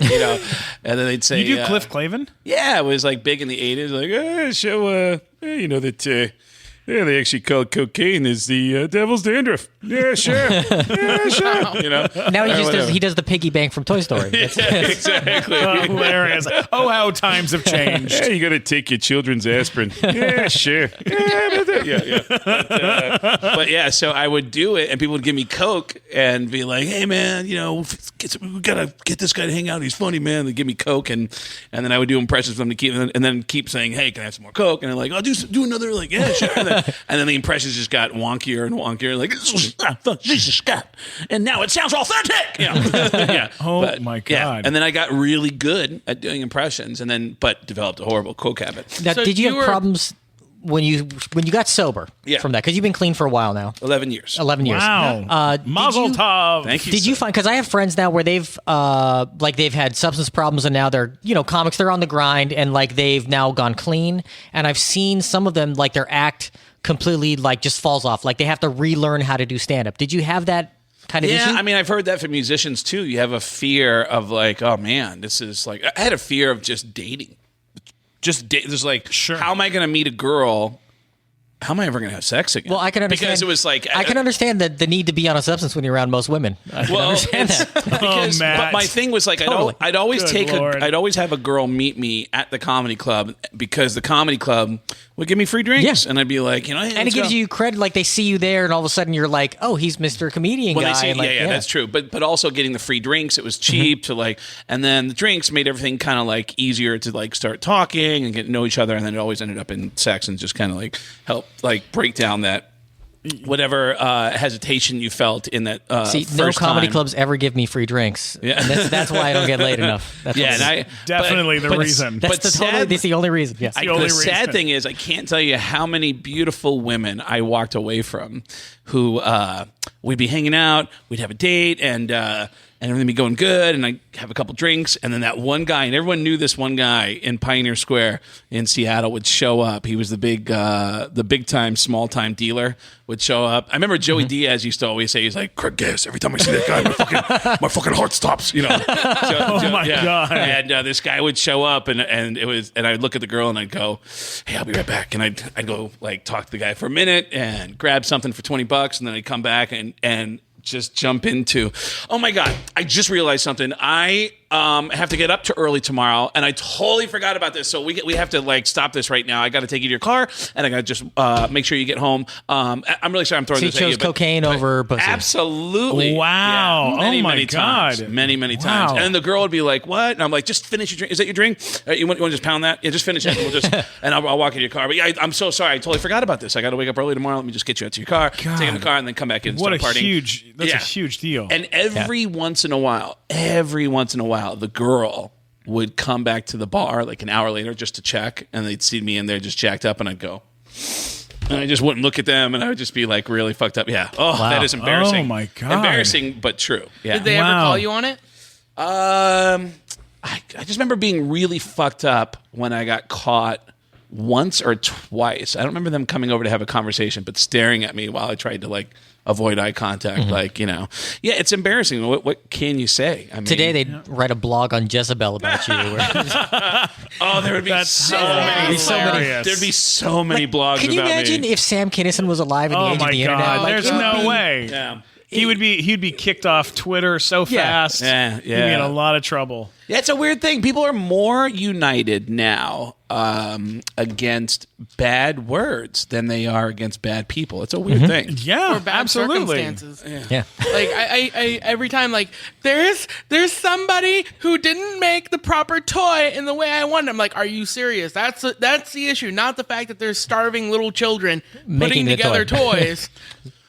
and then they'd say, you do Cliff Clavin? Yeah, it was like big in the '80s, like, show, that, Yeah, they actually call cocaine is the devil's dandruff. Yeah, sure. Yeah, sure. You know. Now he does the piggy bank from Toy Story. Exactly. Hilarious. Oh, how times have changed. Yeah, you got to take your children's aspirin. Yeah, sure. Yeah. But yeah, so I would do it, and people would give me Coke and be like, "Hey, man, we gotta get this guy to hang out. He's funny, man." They give me Coke, and then I would do impressions for them to keep, and then keep saying, "Hey, can I have some more Coke?" And they're like, "Oh, do another." Like, yeah, sure. And then the impressions just got wonkier and wonkier. Like, Jesus Scott, and now it sounds authentic. Yeah. Oh my God. Yeah. And then I got really good at doing impressions, but developed a horrible Coke habit. Now, So did you you have were- problems when you got sober from that? Because you've been clean for a while now. 11 years. 11 years. Wow. Mazel tov. Thank you. Did you sir. find, because I have friends now where they've they've had substance problems and now they're comics, they're on the grind and like they've now gone clean, and I've seen some of them like their act completely like just falls off, like they have to relearn how to do stand-up. Did you have that kind of issue? I mean, I've heard that from musicians too. You have a fear of like, oh man, this is like, I had a fear of just dating. There's like, how am I going to meet a girl? How am I ever going to have sex again? Well, I can understand because it was like I can understand the need to be on a substance when you're around most women. I can understand that. Because, Matt. but my thing was like, Totally. I'd always Good Lord. I'd always have a girl meet me at the comedy club because the comedy club would give me free drinks, Yeah. and I'd be like, hey, And let's it gives go. you credit, like they see you there, and all of a sudden you're like, "Oh, he's Mr. Comedian When guy." they see, and like, yeah, that's true. But also getting the free drinks, it was cheap to like, and then the drinks made everything kind of like easier to like start talking and get to know each other, and then it always ended up in sex and just kind of like help like break down that whatever hesitation you felt in that. See, first no comedy time. clubs ever give me free drinks. Yeah. And that's why I don't get laid enough. That's Yeah, what's- and Definitely the reason. that's the only reason. Yeah. the only the sad reason. thing is, I can't tell you how many beautiful women I walked away from who we'd be hanging out, we'd have a date, and everything would be going good, and I'd have a couple drinks, and then that one guy, and everyone knew this one guy in Pioneer Square in Seattle would show up. He was the big time, small time dealer would show up. I remember Joey Diaz used to always say, he's like, Craig Gass, every time I see that guy, my fucking heart stops, Oh my God. And this guy would show up, and I'd look at the girl, and I'd go, hey, I'll be right back, and I'd go like talk to the guy for a minute and grab something for $20, and then I'd come back and just jump into, oh my God, I just realized something. I have to get up too early tomorrow, and I totally forgot about this. So we have to like stop this right now. I got to take you to your car, and I got to just make sure you get home. I'm really sorry I'm throwing So you this at you. chose cocaine over pussy. Absolutely. Wow. Yeah. Many, Oh my many times. God. Many, many times. Wow. And then the girl would be like, what? And I'm like, just finish your drink. Is that your drink? You want to just pound that? Yeah, just finish it. And we'll just, and I'll walk in your car. But yeah, I'm so sorry. I totally forgot about this. I got to wake up early tomorrow. Let me just get you out to your car, take you in the car, and then come back in and What a start partying. that's Yeah. a huge deal. And every once in a while, the girl would come back to the bar like an hour later just to check, and they'd see me in there just jacked up, and I'd go, and I just wouldn't look at them, and I would just be like really fucked up. Yeah. Oh, that is embarrassing. Oh, my God. Embarrassing, but true. Yeah. Did they ever Wow. call you on it? I just remember being really fucked up when I got caught once or twice. I don't remember them coming over to have a conversation, but staring at me while I tried to like avoid eye contact. Like, yeah, it's embarrassing. What can you say? I mean, Today they'd write a blog on Jezebel about you. oh, there would be so many. hilarious. There'd be so many blogs Can you about imagine me. if Sam Kinison was alive in the Oh age of my the God. internet? Like, There's it would no be- way. Yeah. He'd be kicked off Twitter so fast. Yeah, He'd be yeah. in a lot of trouble. Yeah, it's a weird thing. People are more united now against bad words than they are against bad people. It's a weird thing. Yeah, Or bad absolutely. circumstances? Yeah. Like I every time like there's somebody who didn't make the proper toy in the way I wanted. I'm like, are you serious? That's the issue, not the fact that there's starving little children Making putting the together toy. toys.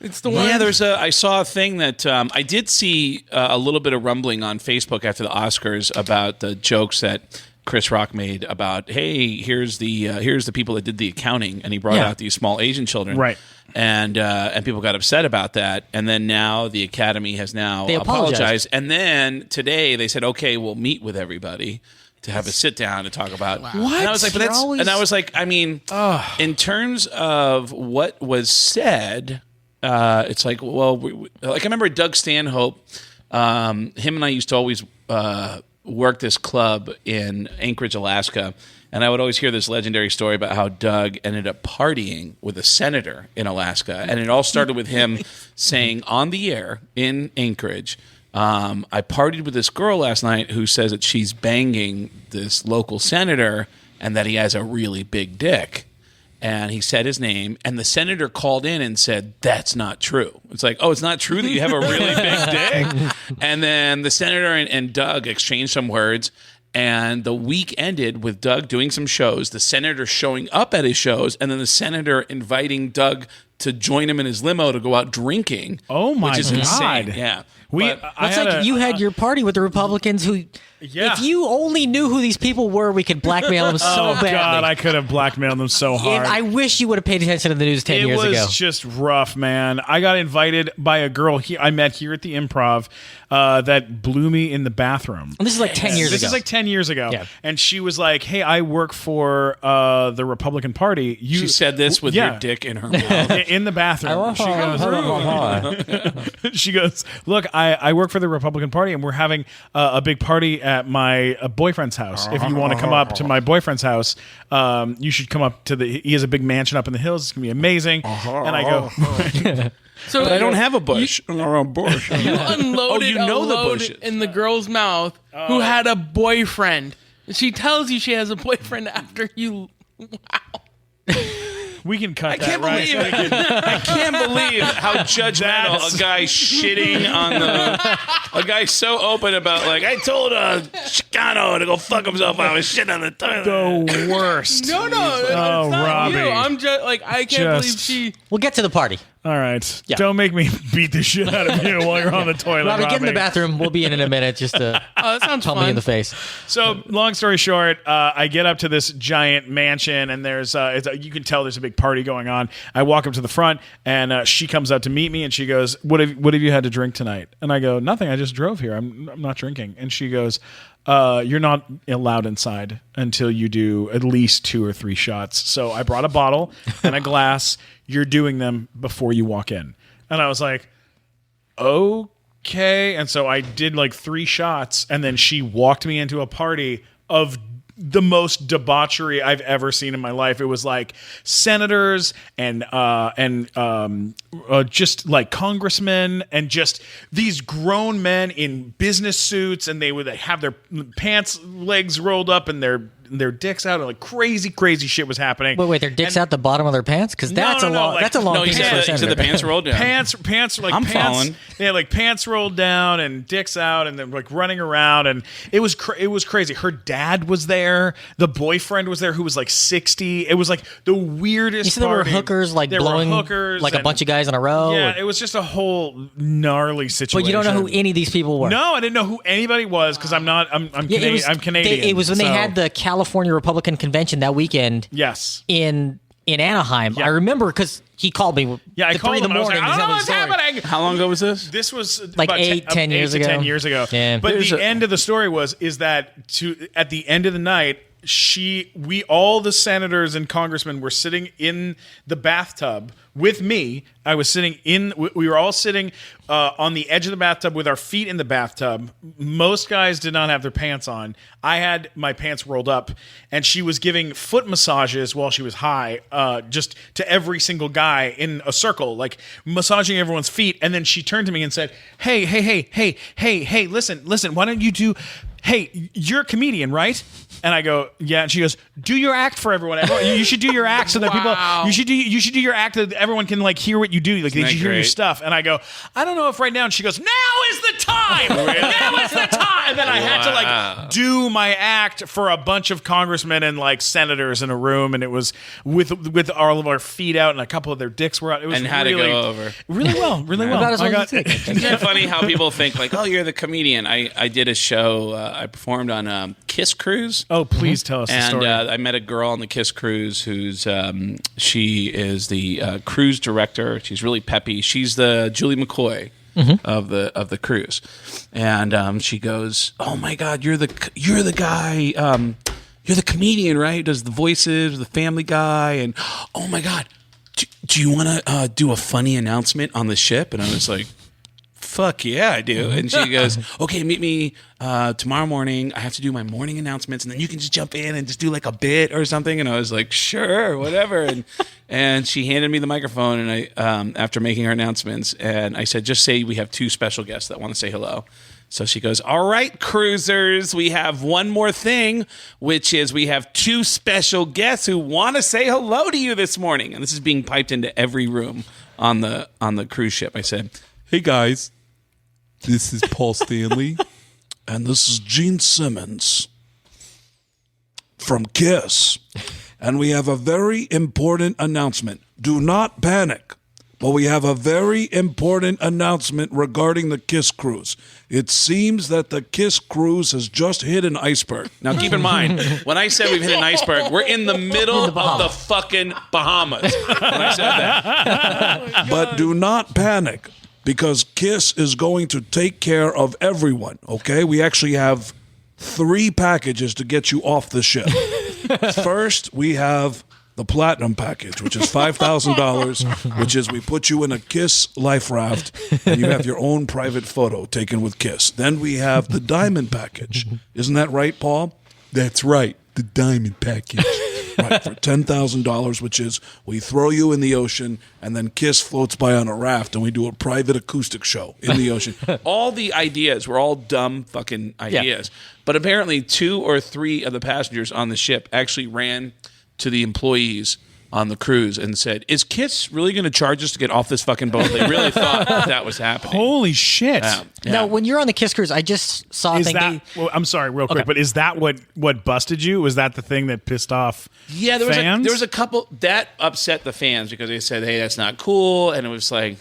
It's the one. Yeah, I saw a thing that I did see a little bit of rumbling on Facebook after the Oscars about the jokes that Chris Rock made about, hey, here's the people that did the accounting, and he brought out these small Asian children, Right. And people got upset about that, and then now the Academy has now They apologized. and then today they said, okay, we'll meet with everybody to have a sit down to talk about what. And I was like, but You're that's, always- and I was like, I mean, in terms of what was said. It's like, well, like I remember Doug Stanhope. Him and I used to always worked this club in Anchorage, Alaska. And I would always hear this legendary story about how Doug ended up partying with a senator in Alaska. And it all started with him saying on the air in Anchorage, I partied with this girl last night who says that she's banging this local senator and that he has a really big dick. And he said his name, and the senator called in and said, that's not true. It's like, oh, it's not true that you have a really big dick? And then the senator and Doug exchanged some words, and the week ended with Doug doing some shows, the senator showing up at his shows, and then the senator inviting Doug to join him in his limo to go out drinking. Oh, my which is God. insane. Yeah. That's like you had your party with the Republicans who, if you only knew who these people were, we could blackmail them so badly. God, I could have blackmailed them so hard. I wish you would have paid attention to the news 10 years ago. It was just rough, man. I got invited by a girl I met here at the Improv that blew me in the bathroom. And this is like 10 years ago. This is like 10 years ago. Yeah. And she was like, hey, I work for the Republican Party. She said this with your dick in her mouth. In the bathroom. She goes, look, I work for the Republican Party, and we're having a big party at my boyfriend's house. If you want to come up to my boyfriend's house, you should come up to he has a big mansion up in the hills. It's going to be amazing. And I go... So but I don't have a bush. You unloaded a load in the girl's mouth who had a boyfriend. She tells you she has a boyfriend after you... Wow. We can cut I can't that, believe right? I can't believe how judgmental a guy shitting on a guy so open about, like, I told Chicano to go fuck himself. I was shitting on the toilet. The worst. No, it's not Robbie. you. I'm just like, I can't believe she... We'll get to the party. All right. Yeah. Don't make me beat the shit out of you while you're on the toilet, Robbie, Robbie. get in the bathroom. We'll be in a minute just to that sounds pump fun. me in the face. So, long story short, I get up to this giant mansion, and there's you can tell there's a big party going on. I walk up to the front, and she comes out to meet me, and she goes, "What have you had to drink tonight?" And I go, "Nothing. I just drove here. I'm not drinking." And she goes, "You're not allowed inside until you do at least 2 or 3 shots." So I brought a bottle and a glass. You're doing them before you walk in. And I was like, okay. And so I did like 3 shots, and then she walked me into a party of the most debauchery I've ever seen in my life. It was like senators and just like congressmen and just these grown men in business suits, and they would have their pants legs rolled up and their dicks out, and like crazy shit was happening. Wait, their dicks out the bottom of their pants? Because that's a long he piece for a said senator. the pants rolled down. Pants like I'm pants. following. They had like pants rolled down and dicks out, and then like running around, and it was crazy. Her dad was there. The boyfriend was there, who was like 60. It was like the weirdest. You said there were party. hookers like there blowing were hookers like a and- bunch of guys in a row. Yeah, it was just a whole gnarly situation. But you don't know who any of these people were. No, I didn't know who anybody was because I'm not. I'm Canadian. I'm Canadian. It was when they so- had the California Republican convention that weekend. Yes. In Anaheim, I remember because he called me. Yeah, I at called 3 in him. the I was morning. like, I he's don't know telling what's the story. happening. How long ago was this? This was Like about 10 years ago. 10 years ago. Yeah. But the end of the story is that at the end of the night, all the senators and congressmen were sitting in the bathtub with me. I was sitting we were all sitting on the edge of the bathtub with our feet in the bathtub. Most guys did not have their pants on. I had my pants rolled up, and she was giving foot massages while she was high, just to every single guy in a circle, like massaging everyone's feet. And then she turned to me and said, hey, listen, why don't you do, hey, you're a comedian, right? And I go, yeah. And she goes, do your act for everyone. You should do your act so that people. You should do your act so that everyone can like hear what you do. Like they should hear your stuff. And I go, I don't know if right now. And she goes, now is the time. Now is the time. And then I had to like do my act for a bunch of congressmen and like senators in a room, and it was with all of our feet out and a couple of their dicks were out. It was And how to go over. really well. About as well as you Isn't it funny how people think like, oh, you're the comedian? I did a show. I performed on Kiss Cruise. Oh, please tell us the And story. I met a girl on the Kiss Cruise who's she is the cruise director. She's really peppy. She's the Julie McCoy of the cruise, and she goes, "Oh my God, you're the guy." You're the comedian, right? Who does the voices, the Family Guy, and oh my God, do you want to do a funny announcement on the ship? And I was like, fuck yeah, I do. And she goes, okay, meet me tomorrow morning. I have to do my morning announcements, and then you can just jump in and just do like a bit or something. And I was like, sure, whatever. And she handed me the microphone, and I after making her announcements, and I said, just say we have 2 special guests that want to say hello. So she goes, all right, cruisers, we have one more thing, which is we have 2 special guests who want to say hello to you this morning. And this is being piped into every room on the cruise ship. I said, Hey guys, this is Paul Stanley. And this is Gene Simmons from KISS. And we have a very important announcement. Do not panic. But we have a very important announcement regarding the KISS cruise. It seems that the KISS cruise has just hit an iceberg. now keep in mind, when I said we've hit an iceberg, we're in the middle of the fucking Bahamas when I said that. But do not panic, because KISS is going to take care of everyone, okay? We actually have 3 packages to get you off the ship. First, we have the platinum package, which is $5,000, which is we put you in a KISS life raft and you have your own private photo taken with KISS. Then we have the diamond package. Isn't that right, Paul? That's right, the diamond package. Right, for $10,000, which is we throw you in the ocean and then KISS floats by on a raft and we do a private acoustic show in the ocean. All the ideas were all dumb fucking ideas. But apparently 2 or 3 of the passengers on the ship actually ran to the employees on the cruise and said, is KISS really going to charge us to get off this fucking boat? They really thought that was happening. Holy shit. Yeah. Now, when you're on the KISS cruise, I just saw a Is thing. that? Well, I'm sorry, real quick, but is that what busted you? Was that the thing that pissed off? Yeah, fans? there was a couple that upset the fans because they said, hey, that's not cool. And it was like,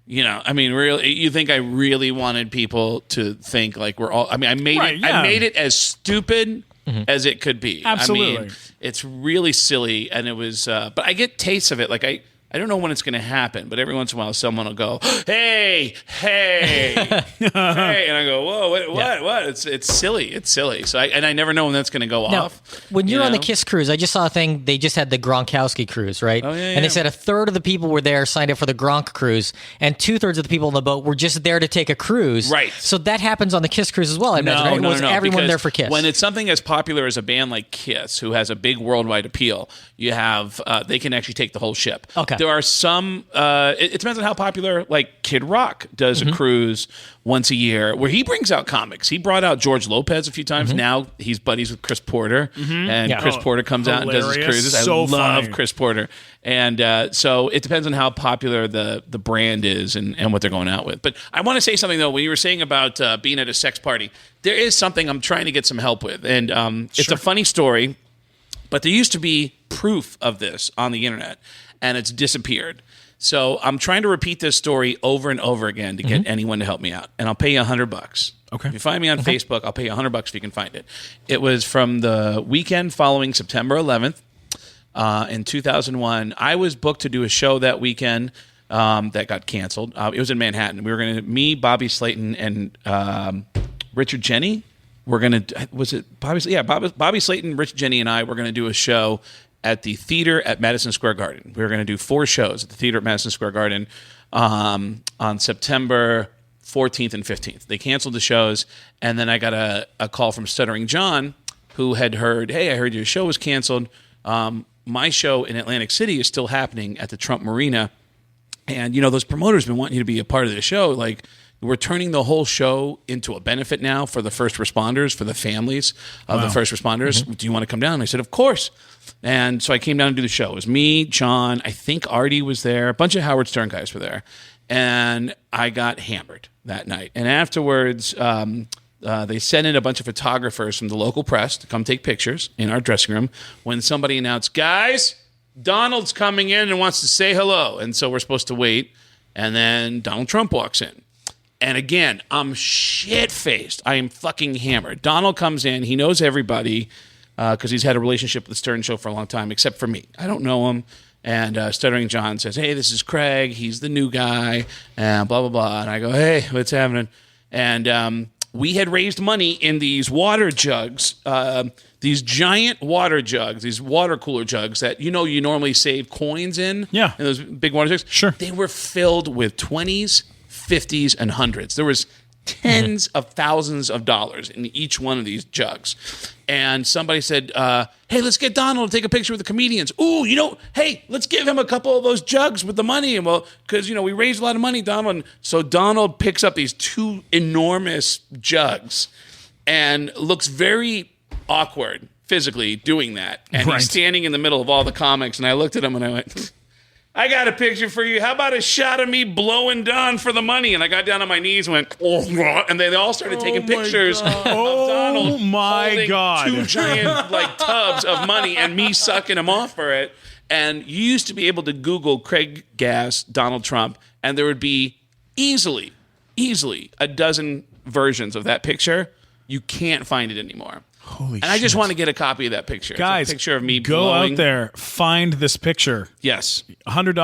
you know, I mean, really, you think I really wanted people to think like we're all, I mean, I made it as stupid as it could be. Absolutely. I mean, it's really silly, and it was, but I get tastes of it. Like, I don't know when it's going to happen, but every once in a while someone will go, hey, and I go, whoa, what? It's silly. It's silly. So I never know when that's going to go off. When you're on the KISS cruise, I just saw a thing. They just had the Gronkowski cruise, right? Oh, yeah, and they yeah. said a third of the people were there signed up for the Gronk cruise, and 2/3 of the people on the boat were just there to take a cruise. Right. So that happens on the KISS cruise as well, I imagine, right? Was everyone because there for KISS? When it's something as popular as a band like KISS, who has a big worldwide appeal, you have they can actually take the whole ship. Okay. There are some. It depends on how popular. Like Kid Rock does a cruise once a year where he brings out comics. He brought out George Lopez a few times. Now he's buddies with Chris Porter, and Chris Porter comes out and does his Hilarious. cruises. So I love funny. Chris Porter, and so it depends on how popular the brand is and what they're going out with. But I want to say something though. When you were saying about being at a sex party, there is something I'm trying to get some help with, and it's a funny story. But there used to be proof of this on the internet, and it's disappeared. So I'm trying to repeat this story over and over again to get anyone to help me out, and I'll pay you $100. Okay. If you find me on Facebook, I'll pay you $100 if you can find it. It was from the weekend following September 11th in 2001. I was booked to do a show that weekend that got canceled. It was in Manhattan. We were going to, me, Bobby Slayton, and Richard Jenny. We're going to, was it Bobby? Yeah, Bobby Slayton, Rich Jenny, and I were going to do a show at the theater at Madison Square Garden. We were going to do 4 shows at the theater at Madison Square Garden on September 14th and 15th. They canceled the shows, and then I got a call from Stuttering John, who had heard, hey, I heard your show was canceled. My show in Atlantic City is still happening at the Trump Marina, and, you know, those promoters have been wanting you to be a part of the show. Like, we're turning the whole show into a benefit now for the first responders, for the families of the first responders. Do you want to come down? And I said, of course. And so I came down to do the show. It was me, John, I think Artie was there. A bunch of Howard Stern guys were there. And I got hammered that night. And afterwards, they sent in a bunch of photographers from the local press to come take pictures in our dressing room when somebody announced, guys, Donald's coming in and wants to say hello. And so we're supposed to wait. And then Donald Trump walks in. And again, I'm shit-faced. I am fucking hammered. Donald comes in. He knows everybody because he's had a relationship with the Stern Show for a long time, except for me. I don't know him. And Stuttering John says, hey, this is Craig. He's the new guy, and blah, blah, blah. And I go, hey, what's happening? And we had raised money in these water jugs, these giant water jugs, these water cooler jugs that, you know, you normally save coins in. Yeah. In those big water jugs. Sure. They were filled with 20s, 50s, and 100s. There was tens of thousands of dollars in each one of these jugs. And somebody said, hey, let's get Donald to take a picture with the comedians. Ooh, hey, let's give him a couple of those jugs with the money. And well, because, we raised a lot of money, Donald. And so Donald picks up these 2 enormous jugs and looks very awkward physically doing that. And he's standing in the middle of all the comics. And I looked at him and I went, I got a picture for you. How about a shot of me blowing Don for the money? And I got down on my knees and went, and they all started taking pictures of Donald holding 2 giant tubs of money and me sucking him off for it. And you used to be able to Google Craig Gass, Donald Trump, and there would be easily a dozen versions of that picture. You can't find it anymore. Holy shit. I just want to get a copy of that picture. Guys, it's a picture of me go blowing. out there, find this picture. Yes. $100?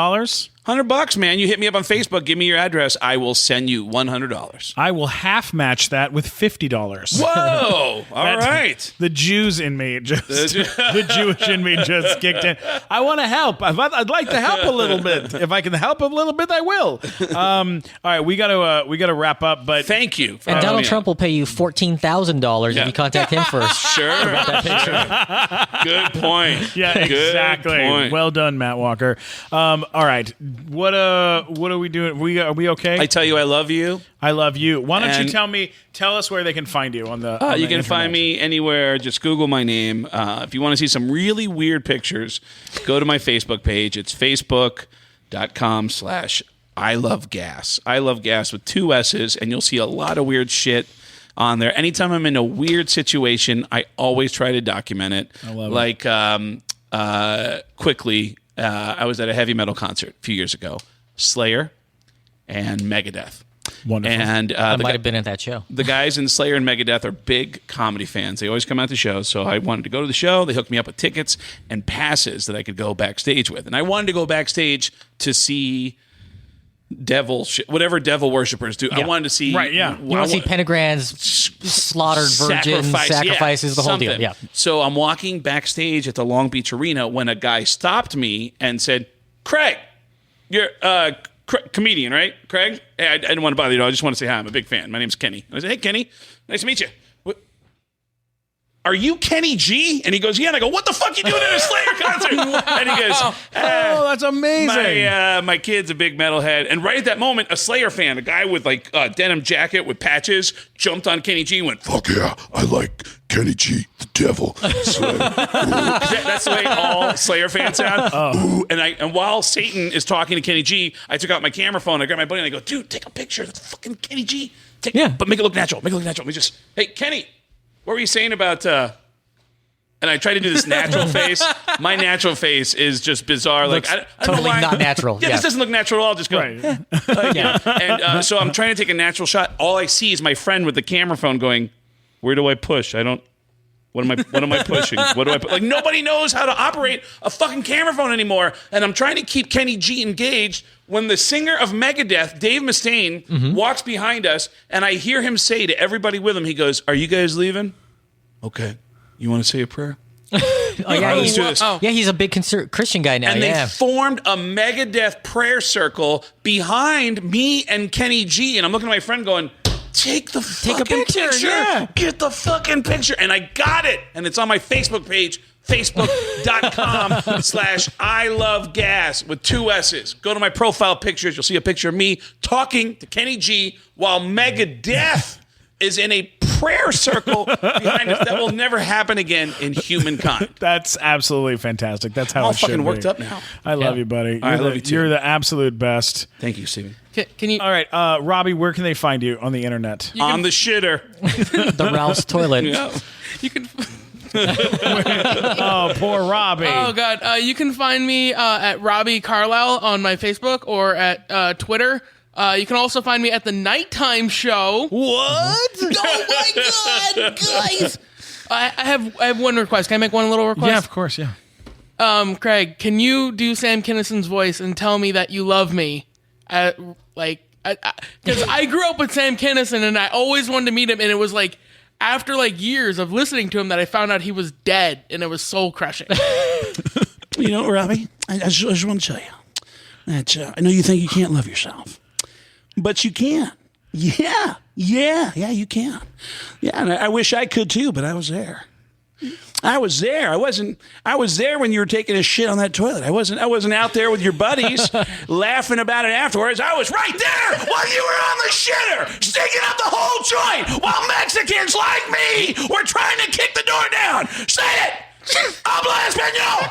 $100, man. You hit me up on Facebook. Give me your address. I will send you $100. I will half match that with $50. Whoa! All right. The Jews in me the Jewish in me just kicked in. I want to help. I'd like to help a little bit. If I can help a little bit, I will. All right, we got to wrap up. But thank you. And Donald Trump will pay you $14,000 if you contact him first. Sure. About that picture. Good point. Yeah, exactly. Good point. Well done, Matt Walker. All right. What are we doing? Are we okay? I tell you, I love you. I love you. Why don't you tell us where they can find you on the on you the can internet. find me anywhere. Just Google my name. If you want to see some really weird pictures, go to my Facebook page. It's facebook.com/I love gas. I love gas with 2 S's, and you'll see a lot of weird shit on there. Anytime I'm in a weird situation, I always try to document it. I love it. Quickly, I was at a heavy metal concert a few years ago. Slayer and Megadeth. Wonderful. And I might have been at that show. the guys in Slayer and Megadeth are big comedy fans. They always come out to shows. So I wanted to go to the show. They hooked me up with tickets and passes that I could go backstage with. And I wanted to go backstage to see whatever devil worshippers do. Yeah. I wanted to see. Right, yeah. You want to see pentagrams, slaughtered virgins, sacrifices, the whole deal. something. Yeah. So I'm walking backstage at the Long Beach Arena when a guy stopped me and said, Craig, you're a comedian, right? Craig? Hey, I didn't want to bother you. I just want to say hi. I'm a big fan. My name's Kenny. I said, hey, Kenny. Nice to meet you. Are you Kenny G? And he goes, yeah. And I go, what the fuck you doing at a Slayer concert? And he goes, Oh, that's amazing. my kid's a big metalhead. And right at that moment, a Slayer fan, a guy with like a denim jacket with patches, jumped on Kenny G and went, fuck Yeah, I like Kenny G, the devil. Slayer. that's the way all Slayer fans sound. Ooh. And while Satan is talking to Kenny G, I took out my camera phone, I grabbed my buddy and I go, dude, take a picture. That's fucking Kenny G. But make it look natural. Let me just, hey, Kenny, what were you saying about, and I tried to do this natural face. My natural face is just bizarre. Like, I don't totally know why. not natural. Yeah, this doesn't look natural at all. Just go. Right. Yeah. And so I'm trying to take a natural shot. All I see is my friend with the camera phone going, where do I push? What am I pushing? Like, nobody knows how to operate a fucking camera phone anymore. And I'm trying to keep Kenny G engaged when the singer of Megadeth, Dave Mustaine, walks behind us, and I hear him say to everybody with him, he goes, are you guys leaving? Okay. You want to say a prayer? Oh, yeah, Let's do this. Yeah, he's a big Christian guy now. And they yeah. formed a Megadeth prayer circle behind me and Kenny G. And I'm looking at my friend going, take the fucking picture. Yeah. Get the fucking picture. And I got it. And it's on my Facebook page, facebook.com/I love gas with 2 S's. Go to my profile pictures. You'll see a picture of me talking to Kenny G while Megadeth is in a prayer circle behind us. That will never happen again in humankind. That's absolutely fantastic. That's how I'm all it should fucking be. worked up now. I love you, buddy. I love you too. You're the absolute best. Thank you, Steven. Can you? All right, Robbie, where can they find you on the internet? On the shitter. The Ralph's toilet. Yeah. You can. Oh, poor Robbie. Oh God. You can find me at Robbie Carlisle on my Facebook or at Twitter. You can also find me at the Nighttime Show. What? Oh my God, guys! I have one request. Can I make one little request? Yeah, of course, yeah. Craig, can you do Sam Kinnison's voice and tell me that you love me? Because I grew up with Sam Kinison and I always wanted to meet him, and it was like after like years of listening to him that I found out he was dead, and it was soul crushing. You know, Robbie, I just want to tell you that I know you think you can't love yourself. But you can. Yeah, you can. Yeah, and I wish I could too, but I was there. I was there. I was there when you were taking a shit on that toilet. I wasn't out there with your buddies laughing about it afterwards. I was right there while you were on the shitter, sticking up the whole joint while Mexicans like me were trying to kick the door down. Say it! Habla español!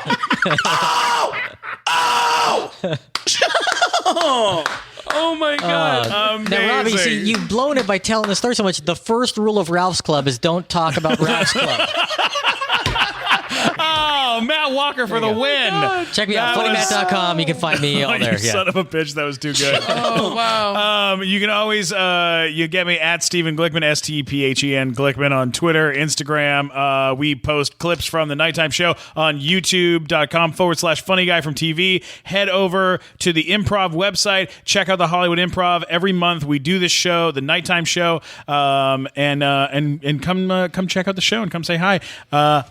Oh my God. Now, Robbie, see, you've blown it by telling the story so much. The first rule of Ralph's Club is don't talk about Ralph's Club. Oh, Matt Walker for the win. Check me out, funnymatt.com. You can find me on there. You son of a bitch, that was too good. Oh, wow. You can always you get me at Stephen Glickman, STPHEN Glickman on Twitter, Instagram. We post clips from the nighttime show on youtube.com/funny guy from TV. Head over to the Improv website. Check out the Hollywood Improv. Every month we do this show, the nighttime show, and come check out the show and come say hi.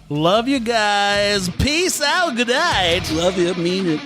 Love you guys. Peace out. Good night. Love you, mean it.